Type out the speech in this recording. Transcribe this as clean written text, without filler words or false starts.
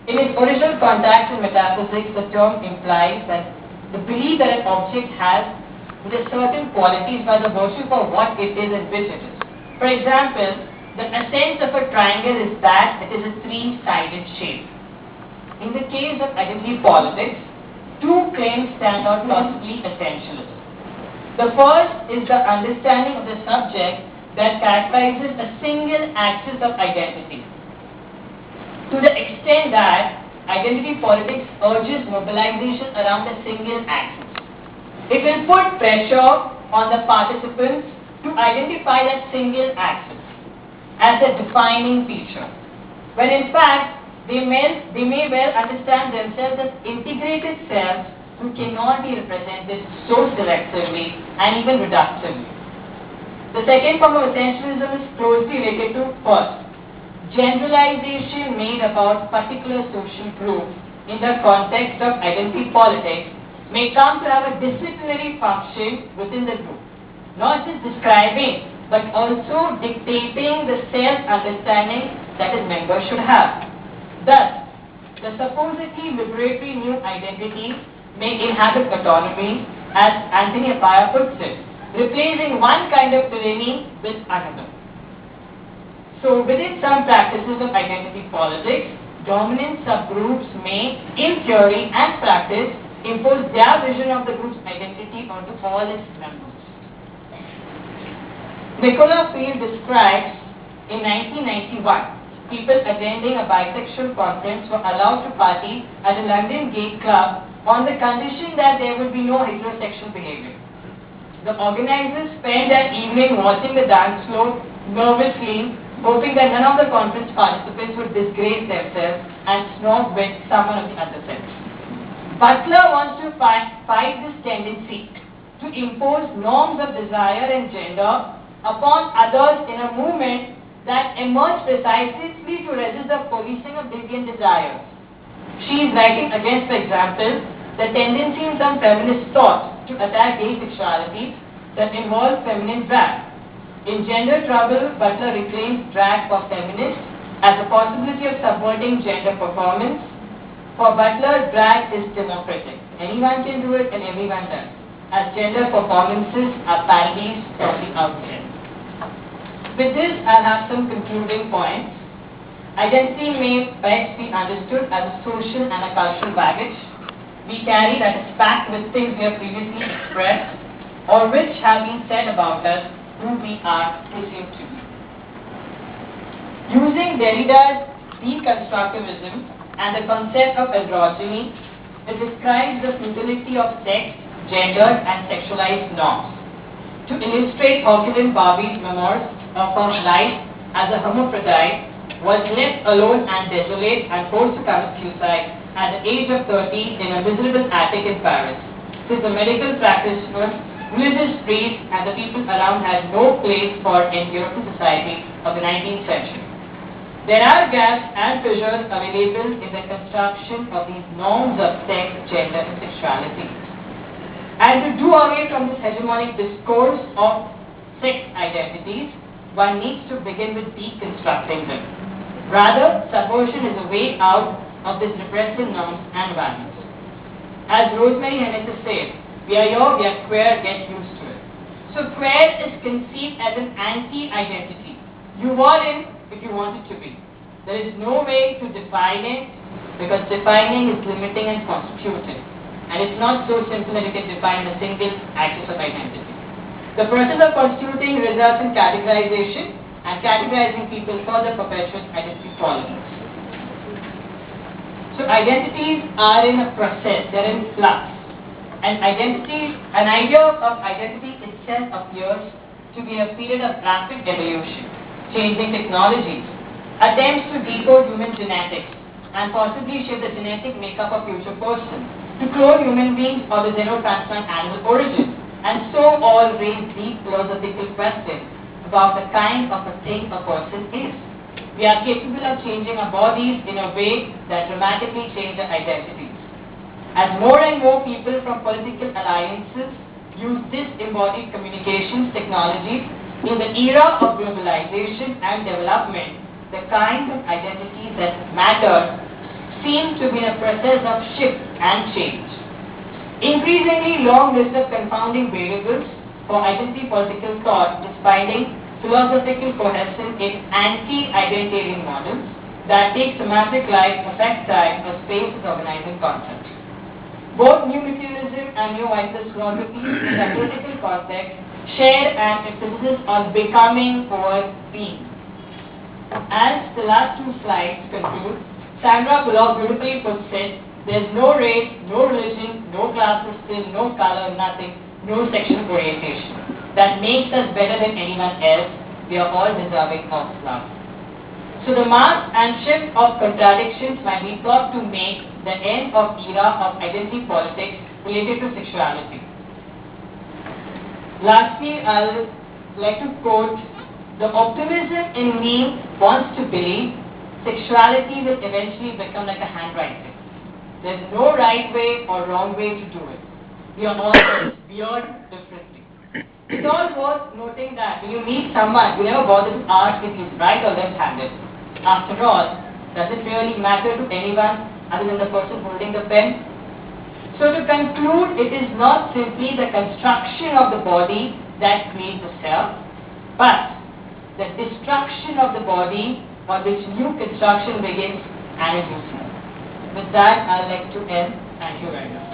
In its original context in metaphysics, the term implies that the belief that an object has with a certain qualities by the virtue of what it is and which it is. For example, the essence of a triangle is that it is a three-sided shape. In the case of identity politics, two claims stand out possibly essentially. The first is the understanding of the subject that characterizes a single axis of identity. To the extent that identity politics urges mobilization around a single axis, it will put pressure on the participants to identify that single axis as a defining feature, when in fact they may well understand themselves as integrated selves who cannot be represented so selectively and even reductively. The second form of essentialism is closely related to first. Generalization made about particular social groups in the context of identity politics may come to have a disciplinary function within the group, not just describing but also dictating the self-understanding that its members should have. Thus, the supposedly liberatory new identity may inhabit autonomy, as Anthony Appiah puts it, replacing one kind of tyranny with another. So, within some practices of identity politics, dominant subgroups may, in theory and practice, impose their vision of the group's identity onto all its members. Nicola Field describes, in 1991, people attending a bisexual conference were allowed to party at a London gay club on the condition that there would be no heterosexual behavior. The organizers spent that evening watching the dance floor nervously, hoping that none of the conference participants would disgrace themselves and snog with someone of the other sex. Butler wants to fight this tendency to impose norms of desire and gender upon others in a movement that emerged precisely to resist the policing of deviant desires. She is writing against, for example, the tendency in some feminist thought to attack gay sexualities that involve feminine drag. In Gender Trouble, Butler reclaims drag for feminists as a possibility of subverting gender performance. For Butler, drag is democratic. Anyone can do it and everyone does, as gender performances are parodies from the outset. With this, I'll have some concluding points. Identity may best be understood as a social and a cultural baggage we carry that is packed with things we have previously expressed or which have been said about us who we are presumed to be. Using Derrida's deconstructivism and the concept of androgyny, it describes the futility of sex, gender, and sexualized norms. To illustrate Herculean Barbie's memoirs of her life as a hermaphrodite, was left alone and desolate and forced to commit suicide at the age of 30 in a miserable attic in Paris. Since the medical practitioner, religious priests, and the people around had no place for in European society of the 19th century. There are gaps and fissures available in the construction of these norms of sex, gender, and sexuality. And to do away from this hegemonic discourse of sex identities, one needs to begin with deconstructing them. Rather, subversion is a way out of these repressive norms and values. As Rosemary Hennes said, we are here, we are queer, get used to it. So queer is conceived as an anti-identity. You are in if you want it to be. There is no way to define it because defining is limiting and constitutive. And it's not so simple that you can define a single axis of identity. The process of constituting results in categorization, and categorizing people further perpetuates identity politics. So identities are in a process, they're in flux. And an idea of identity itself appears to be a period of rapid evolution, changing technologies, attempts to decode human genetics, and possibly shape the genetic makeup of future persons, to clone human beings or the xenotransplant animal origin, and so all raise deep philosophical questions about the kind of a thing a person is. We are capable of changing our bodies in a way that dramatically changes our identities. As more and more people from political alliances use disembodied communications technologies in the era of globalization and development, the kind of identities that matter seems to be in a process of shift and change. Increasingly long list of confounding variables for identity political thought is finding philosophical cohesion in anti-identitarian models that take semantic life, affect time, or space as organizing concepts. Both new materialism and new Weiss's philosophy in a political context share an emphasis on becoming over being. As the last two slides conclude, Sandra Bullock beautifully puts it, there's no race, no religion, no class system, no color, nothing, no sexual orientation that makes us better than anyone else. We are all deserving of love. So the mass and shift of contradictions might be thought to make the end of era of identity politics related to sexuality. Lastly, I'll like to quote, the optimism in me wants to believe sexuality will eventually become like a handwriting. There's no right way or wrong way to do it. We are all weird differently. It's all worth noting that when you meet someone, you never bother to ask if he's right or left-handed. After all, does it really matter to anyone other than the person holding the pen? So to conclude, it is not simply the construction of the body that creates the self, but the destruction of the body on which new construction begins and is useful. With that, I'd like to end. Thank you very much.